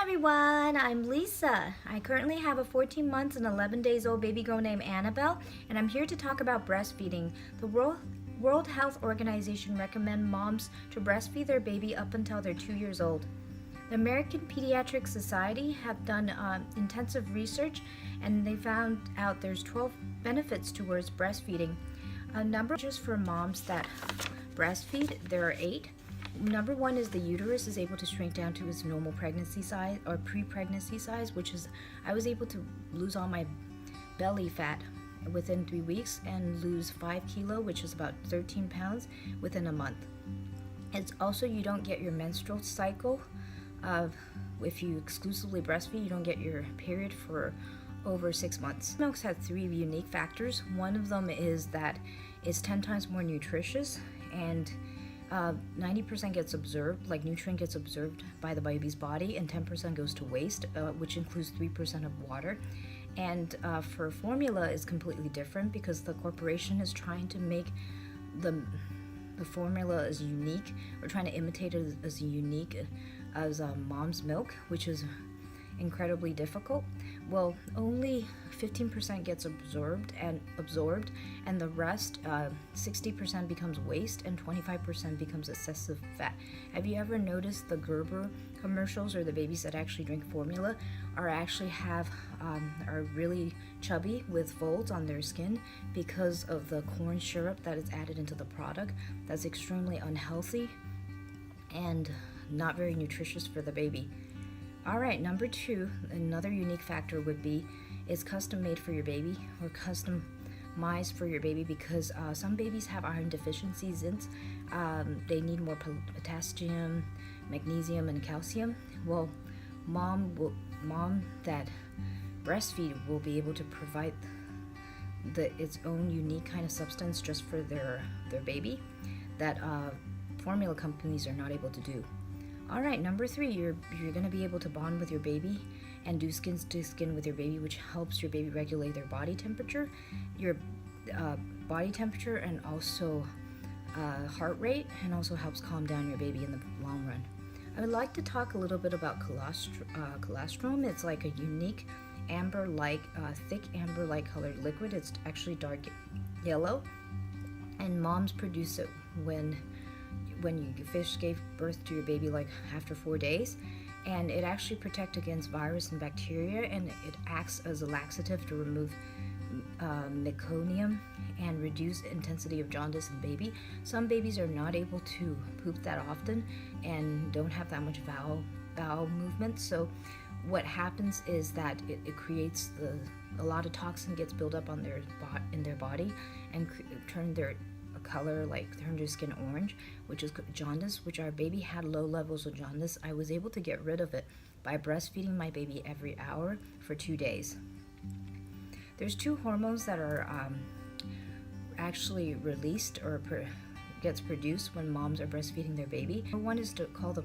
everyone, I'm Lisa. I currently have a 14 months and 11 days old baby girl named Annabelle, and I'm here to talk about breastfeeding. The World Health Organization recommends moms to breastfeed their baby up until they're 2 years old. The American Pediatric Society have done intensive research, and they found out there's 12 benefits towards breastfeeding. A number just for moms that breastfeed, there are 8. Number 1 is the uterus is able to shrink down to its normal pregnancy size or pre-pregnancy size, which is I was able to lose all my belly fat within 3 weeks and lose 5 kilo, which is about 13 pounds, within a month. It's also, you don't get your menstrual cycle. If you exclusively breastfeed, you don't get your period for over 6 months. Milks have 3 unique factors. One of them is that it's 10 times more nutritious, and 90% gets absorbed, like nutrient gets absorbed by the baby's body, and 10% goes to waste, which includes 3% of water. And for formula is completely different because the corporation is trying to make the formula as unique, or trying to imitate it as unique as mom's milk, which is incredibly difficult. Well, only 15% gets absorbed, and the rest, 60% becomes waste, and 25% becomes excessive fat. Have you ever noticed the Gerber commercials, or the babies that actually drink formula are really chubby with folds on their skin because of the corn syrup that is added into the product? That's extremely unhealthy and not very nutritious for the baby. Alright, number 2, another unique factor would be it's custom made for your baby, or customized for your baby, because some babies have iron deficiencies in they need more potassium, magnesium, and calcium. Well, mom that breastfeed will be able to provide its own unique kind of substance just for their baby that formula companies are not able to do. Alright, number 3, you're going to be able to bond with your baby and do skin to skin with your baby, which helps your baby regulate their body temperature, and also heart rate, and also helps calm down your baby in the long run. I would like to talk a little bit about colostrum. It's like a unique thick amber-like colored liquid. It's actually dark yellow, and moms produce it when you first gave birth to your baby, like after 4 days, and it actually protects against virus and bacteria, and it acts as a laxative to remove meconium and reduce intensity of jaundice in baby. Some babies are not able to poop that often and don't have that much bowel movement, so what happens is that it creates a lot of toxin gets built up on in their body and turn their color, like turn their skin orange, which is jaundice, which our baby had low levels of jaundice. I was able to get rid of it by breastfeeding my baby every hour for 2 days. There's 2 hormones that are actually released or gets produced when moms are breastfeeding their baby. One is called the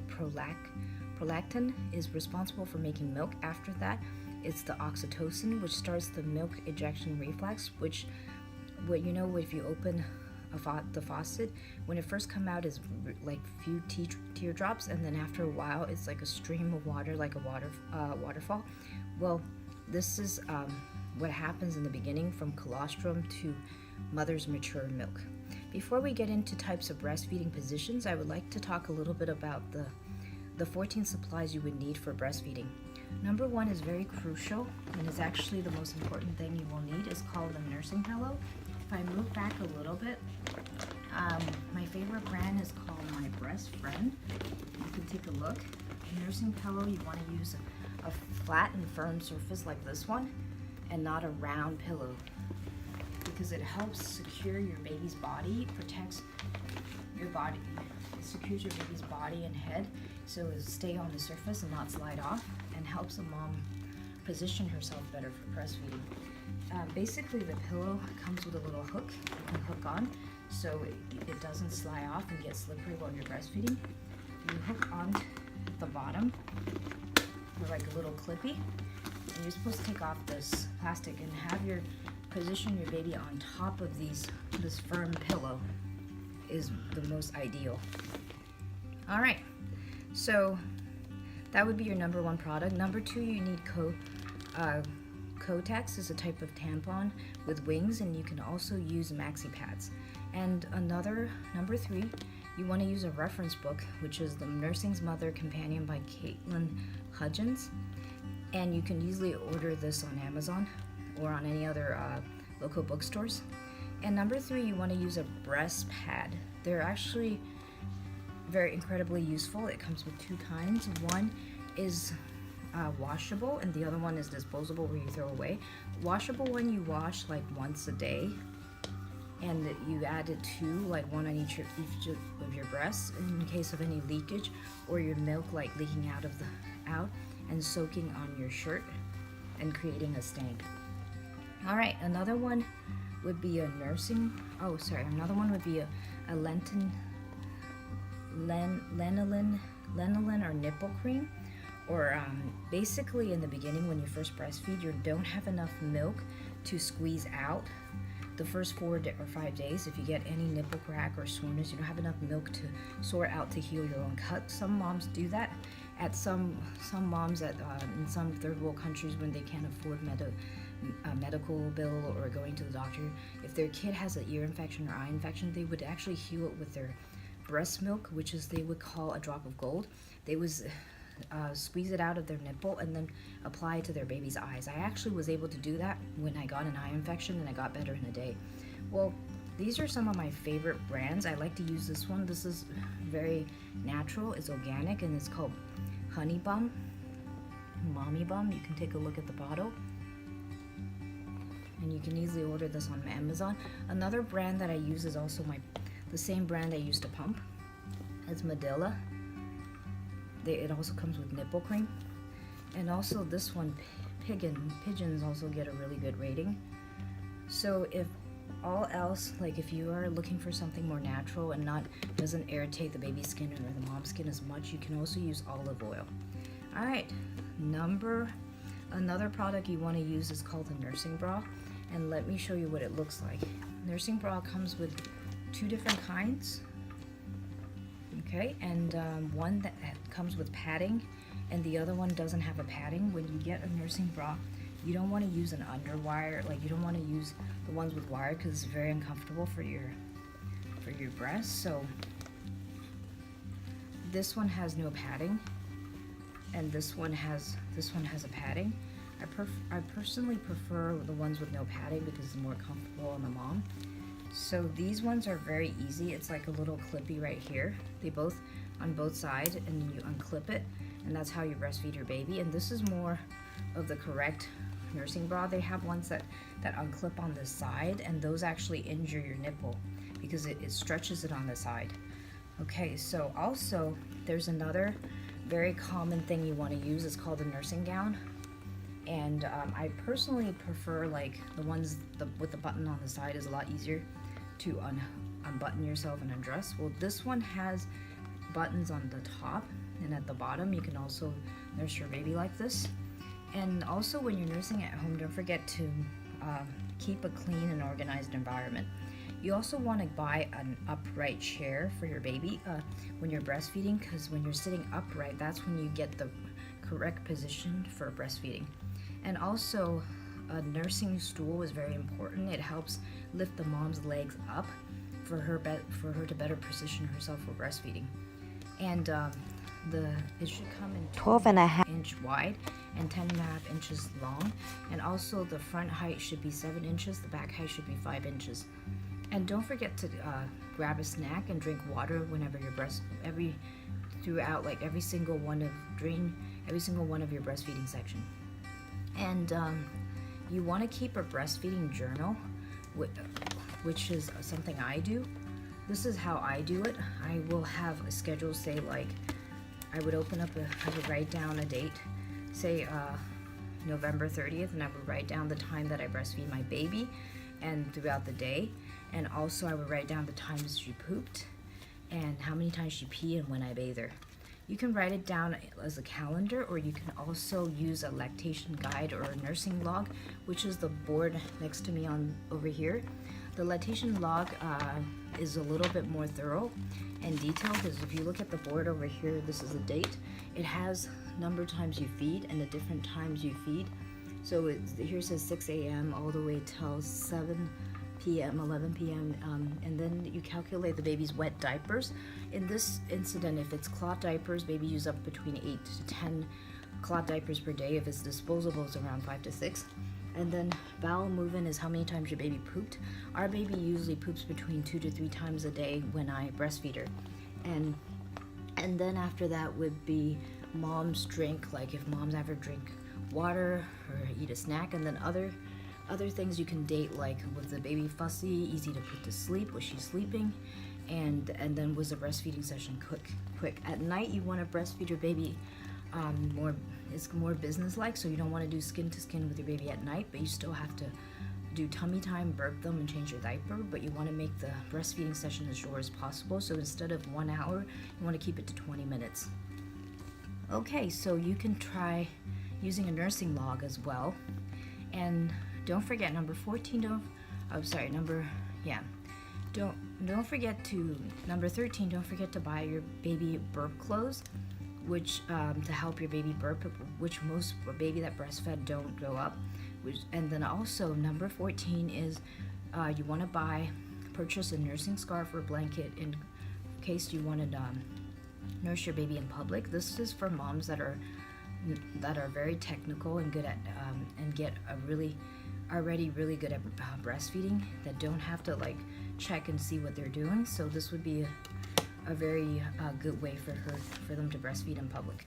prolactin, is responsible for making milk. After that, it's the oxytocin, which starts the milk ejection reflex, which, if you open the faucet, when it first comes out is like few teardrops, and then after a while it's like a stream of water, like a waterfall. Well, this is what happens in the beginning from colostrum to mother's mature milk. Before we get into types of breastfeeding positions, I would like to talk a little bit about the 14 supplies you would need for breastfeeding. Number 1 is very crucial, and is actually the most important thing you will need. Is called a nursing pillow. If I move back a little bit, my favorite brand is called My Breast Friend. You can take a look. A nursing pillow, you want to use a flat and firm surface like this one, and not a round pillow, because it helps secure your baby's body, protects your body, it secures your baby's body and head, so it stay on the surface and not slide off, and helps a mom position herself better for breastfeeding. Basically, the pillow comes with a little hook you can hook on, so it doesn't slide off and get slippery while you're breastfeeding. You hook on the bottom with like a little clippy, and you're supposed to take off this plastic and position your baby on top of this firm pillow is the most ideal. Alright, so That would be your number one product. Number two, you need Kotex is a type of tampon with wings, and you can also use maxi pads. And number three, you want to use a reference book, which is The Nursing's Mother Companion by Caitlin Hudgens. And you can easily order this on Amazon or on any other local bookstores. And number three, you want to use a breast pad. They're actually very incredibly useful. It comes with two kinds. One is washable, and the other one is disposable, where you throw away. Washable one you wash like once a day, and you add it to like one on each of your breasts in case of any leakage or your milk like leaking out and soaking on your shirt and creating a stain. All right, another one would be a lanolin or nipple cream. Or basically in the beginning when you first breastfeed, you don't have enough milk to squeeze out the first 4 or 5 days. If you get any nipple crack or soreness, you don't have enough milk to sort out to heal your own cut. Some moms do that. At some moms in some third world countries, when they can't afford a medical bill or going to the doctor, if their kid has an ear infection or eye infection, they would actually heal it with their breast milk, which is they would call a drop of gold. They was squeeze it out of their nipple and then apply it to their baby's eyes. I actually was able to do that when I got an eye infection, and I got better in a day. Well, these are some of my favorite brands. I like to use this one. This is very natural, it's organic, and it's called Honey Bum, Mommy Bum. You can take a look at the bottle, and you can easily order this on Amazon. Another brand that I use is also the same brand I used to pump. It's Medilla. It also comes with nipple cream. And also this one, Pigeons also get a really good rating. So if all else, like if you are looking for something more natural and doesn't irritate the baby's skin or the mom's skin as much, you can also use olive oil. All right, another product you want to use is called the nursing bra, and let me show you what it looks like. Nursing bra comes with 2 different kinds. Okay, and one that comes with padding, and the other one doesn't have a padding. When you get a nursing bra, you don't want to use an underwire. Like, you don't want to use the ones with wire because it's very uncomfortable for your breasts. So this one has no padding, and this one has a padding. I personally prefer the ones with no padding because it's more comfortable on the mom. So these ones are very easy. It's like a little clippy right here. They both on both sides, and you unclip it, and that's how you breastfeed your baby. And this is more of the correct nursing bra. They have ones that unclip on the side, and those actually injure your nipple because it stretches it on the side. Okay, so also there's another very common thing you want to use. It's called a nursing gown. And I personally prefer like the ones with the button on the side. Is a lot easier to unbutton yourself and undress. Well, this one has buttons on the top and at the bottom. You can also nurse your baby like this. And also when you're nursing at home, don't forget to keep a clean and organized environment. You also want to buy an upright chair for your baby when you're breastfeeding, because when you're sitting upright, that's when you get the correct position for breastfeeding. And also, a nursing stool is very important. It helps lift the mom's legs up for her to better position herself for breastfeeding. And it should come in 12.5 inch wide and 10.5 inches long. And also, the front height should be 7 inches. The back height should be 5 inches. And don't forget to grab a snack and drink water whenever you're every single one of your breastfeeding section. And you want to keep a breastfeeding journal, which is something I do. This is how I do it. I will have a schedule, say like I would write down a date, say November 30th, and I would write down the time that I breastfeed my baby and throughout the day. And also I would write down the times she pooped and how many times she peed and when I bathe her. You can write it down as a calendar, or you can also use a lactation guide or a nursing log, which is the board next to me over here. The lactation log is a little bit more thorough and detailed, because if you look at the board over here, this is the date. It has number of times you feed and the different times you feed. So here says 6 a.m. all the way till 7 p.m., 11 p.m., and then you calculate the baby's wet diapers. In this incident, if it's cloth diapers, baby use up between 8 to 10 cloth diapers per day. If it's disposable, it's around 5 to 6. And then bowel movement is how many times your baby pooped. Our baby usually poops between 2 to 3 times a day when I breastfeed her. And then after that would be mom's drink, like if moms ever drink water or eat a snack, and then other things you can date, like was the baby fussy, easy to put to sleep, was she sleeping, and then was the breastfeeding session quick. At night you want to breastfeed your baby it's more business-like, so you don't want to do skin to skin with your baby at night, but you still have to do tummy time, burp them, and change your diaper, but you want to make the breastfeeding session as short as possible. So instead of 1 hour, you want to keep it to 20 minutes. Okay, so you can try using a nursing log as well. And don't forget number 13, don't forget to, number 13, don't forget to buy your baby burp clothes, which to help your baby burp, which most baby that breastfed don't go up. And then also number 14 is you want to purchase a nursing scarf or blanket in case you want to nurse your baby in public. This is for moms that are very technical and good at and already really good at breastfeeding, that don't have to like check and see what they're doing. So this would be a very good way for them to breastfeed in public.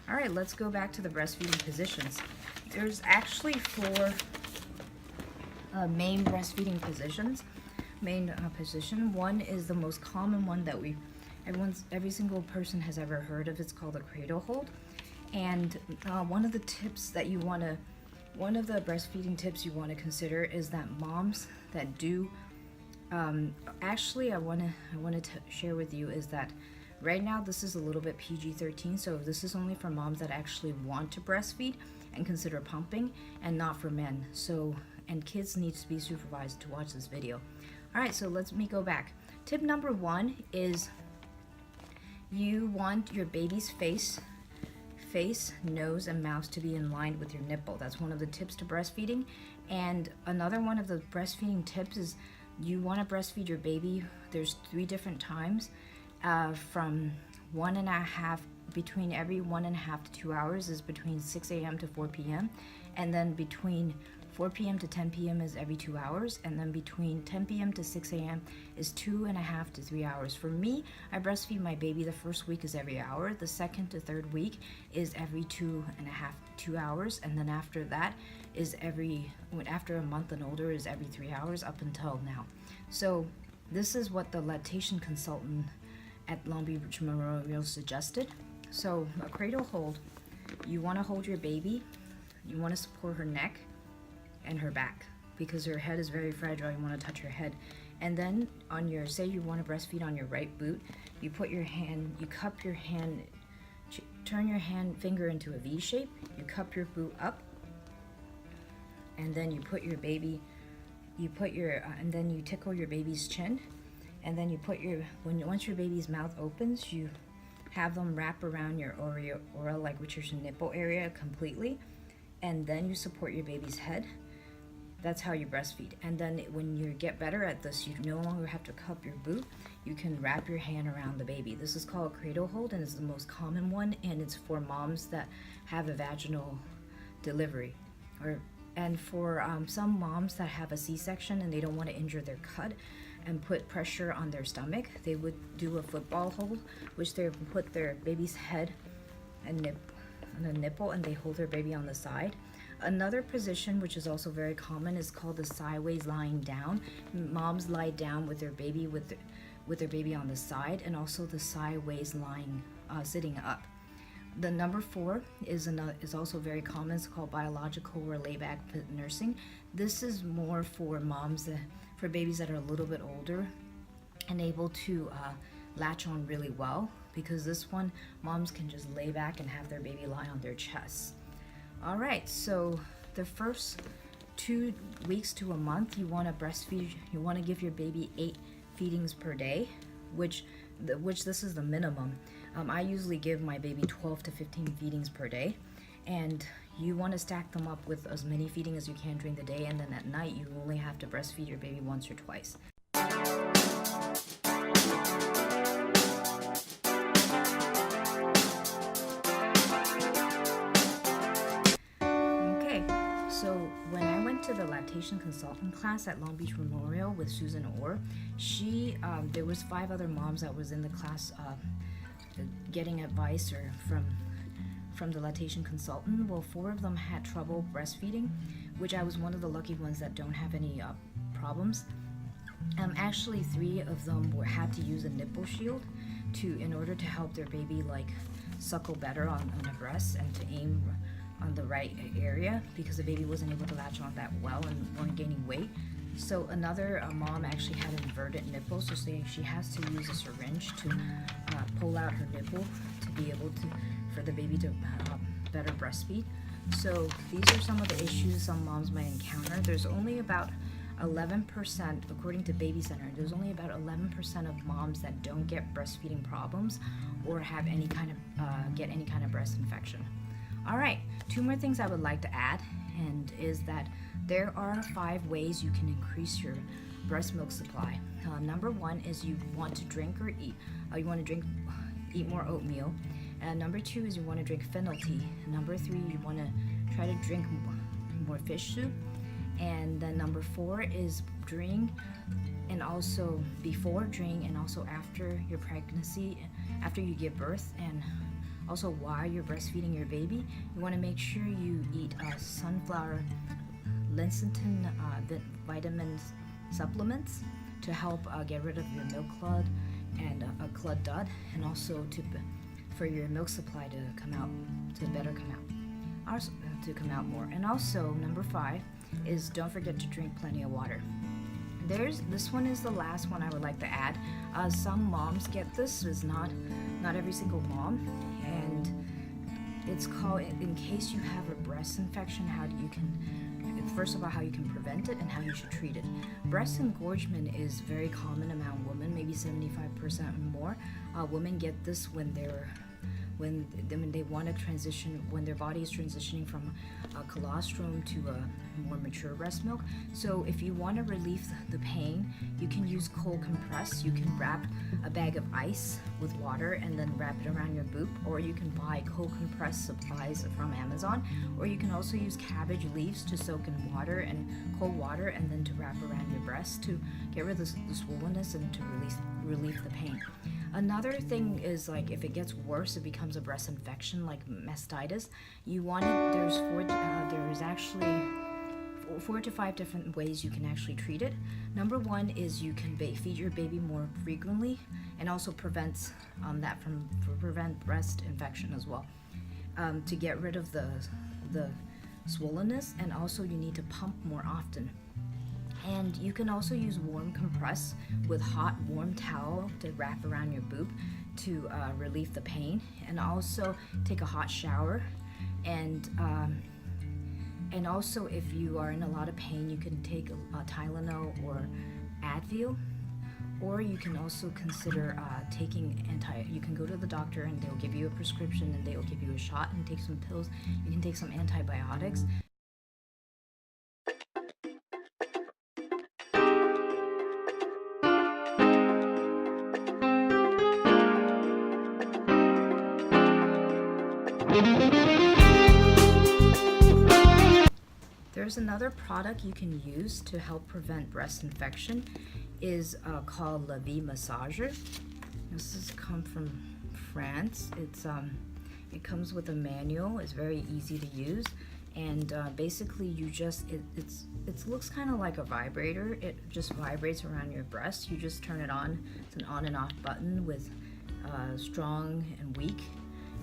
Alright, let's go back to the breastfeeding positions. There's actually 4 main breastfeeding positions. Position 1 is the most common one that every single person has ever heard of. It's called a cradle hold. And one of the breastfeeding tips you want to consider is that moms that do, actually I wanted to share with you is that right now this is a little bit PG-13, so this is only for moms that actually want to breastfeed and consider pumping, and not for men. So, and kids need to be supervised to watch this video. Alright, so let me go back. Tip number 1 is you want your baby's face, nose, and mouth to be in line with your nipple. That's one of the tips to breastfeeding. And another one of the breastfeeding tips is you want to breastfeed your baby. There's 3 different times. From 1.5, between every 1.5 to 2 hours is between 6 a.m. to 4 p.m. And then between 4 p.m. to 10 p.m. is every 2 hours. And then between 10 p.m. to 6 a.m. is 2.5 to 3 hours. For me, I breastfeed my baby. The first week is every hour. The second to third week is every 2.5 to 2 hours. And then after that is after a month and older is every 3 hours up until now. So this is what the lactation consultant at Long Beach Memorial suggested. So a cradle hold, you want to hold your baby, you want to support her neck and her back because her head is very fragile. You want to touch her head. And then on your, say you want to breastfeed on your right boot, you put your hand, you cup your hand, turn your finger into a V shape, you cup your boot up, and then you put your baby, and then you tickle your baby's chin. And then you put once your baby's mouth opens, you have them wrap around your oral, like which is your nipple area completely. And then you support your baby's head. That's how you breastfeed. And then when you get better at this, you no longer have to cup your boot. You can wrap your hand around the baby. This is called a cradle hold, and it's the most common one. And it's for moms that have a vaginal delivery, and for some moms that have a C-section and they don't want to injure their cut. and put pressure on their stomach. They would do a football hold, which they would put their baby's head and on a nipple, and they hold their baby on the side. Another position which is also very common is called the sideways lying down. Moms lie down with their baby with their baby on the side, and also the sideways lying sitting up. The number 4 is also very common. It's called biological or layback nursing. This is more for moms for babies that are a little bit older and able to latch on really well, because this one moms can just lay back and have their baby lie on their chest. All right, so the first 2 weeks to a month, you want to breastfeed. You want to give your baby 8 feedings per day, which this is the minimum. I usually give my baby 12 to 15 feedings per day, and you want to stack them up with as many feedings as you can during the day, and then at night you only have to breastfeed your baby once or twice. Okay, so when I went to the lactation consultant class at Long Beach Memorial with Susan Orr, there was 5 other moms that was in the class getting advice from the lactation consultant. Well, 4 of them had trouble breastfeeding, which I was one of the lucky ones that don't have any problems. Actually, 3 of them had to use a nipple shield in order to help their baby like suckle better on a breast and to aim on the right area, because the baby wasn't able to latch on that well and weren't gaining weight. So another mom actually had inverted nipples, so she has to use a syringe to pull out her nipple to be able for the baby to better breastfeed. So these are some of the issues some moms might encounter. There's only about 11%, according to Baby Center, there's only about 11% of moms that don't get breastfeeding problems or have any kind of breast infection. All right, 2 more things I would like to add, and is that there are 5 ways you can increase your breast milk supply. Number 1 is you want to drink or eat. You want to eat more oatmeal. And number 2 is you want to drink fennel tea. And number 3, you want to try to drink more fish soup. And then number 4 is during and also before, during, and also after your pregnancy, after you give birth, and also while you're breastfeeding your baby, you want to make sure you eat sunflower lecithin vitamin supplements to help get rid of your milk clot and a clot dud, and also for your milk supply to come out more. And also number 5 is don't forget to drink plenty of water. This one is the last one I would like to add. Some moms get this, is not every single mom, and it's called, in case you have a breast infection, first of all, how you can prevent it and how you should treat it. Breast engorgement is very common among women, maybe 75% or more. Women get this when they want to transition, when their body is transitioning from colostrum to a more mature breast milk. So if you want to relieve the pain, you can use cold compress. You can wrap a bag of ice with water and then wrap it around your boob, or you can buy cold compress supplies from Amazon, or you can also use cabbage leaves to soak in water and cold water, and then to wrap around your breast to get rid of the swollenness and to relieve the pain. Another thing is, like, if it gets worse, it becomes a breast infection like mastitis. There's actually 4 to 5 different ways you can actually treat it. Number 1 is you can feed your baby more frequently, and also prevent breast infection as well, to get rid of the swollenness. And also you need to pump more often. And you can also use warm compress with hot warm towel to wrap around your boob to relieve the pain, and also take a hot shower. And also, if you are in a lot of pain, you can take Tylenol or Advil, or you can also consider you can go to the doctor and they'll give you a prescription, and they'll give you a shot and take some pills. You can take some antibiotics. There's another product you can use to help prevent breast infection. is called La Vie Massager. This has come from France. It comes with a manual. It's very easy to use, and basically you just it looks kind of like a vibrator. It just vibrates around your breast. You just turn it on. It's an on and off button with strong and weak,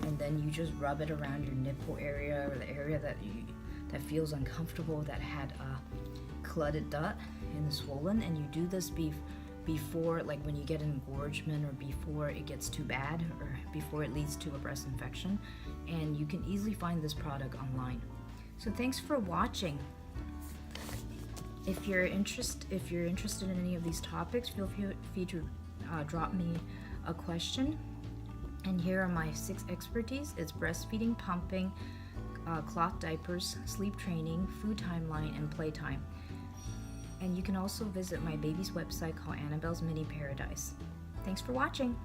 and then you just rub it around your nipple area or the area that feels uncomfortable, that had a cluttered dot and swollen, and you do this before, like when you get an engorgement or before it gets too bad or before it leads to a breast infection. And you can easily find this product online. So thanks for watching. If you're interested in any of these topics, feel free to drop me a question. And here are my 6 expertise. It's breastfeeding, pumping, cloth diapers, sleep training, food timeline, and playtime. And you can also visit my baby's website called Annabelle's Mini Paradise. Thanks for watching.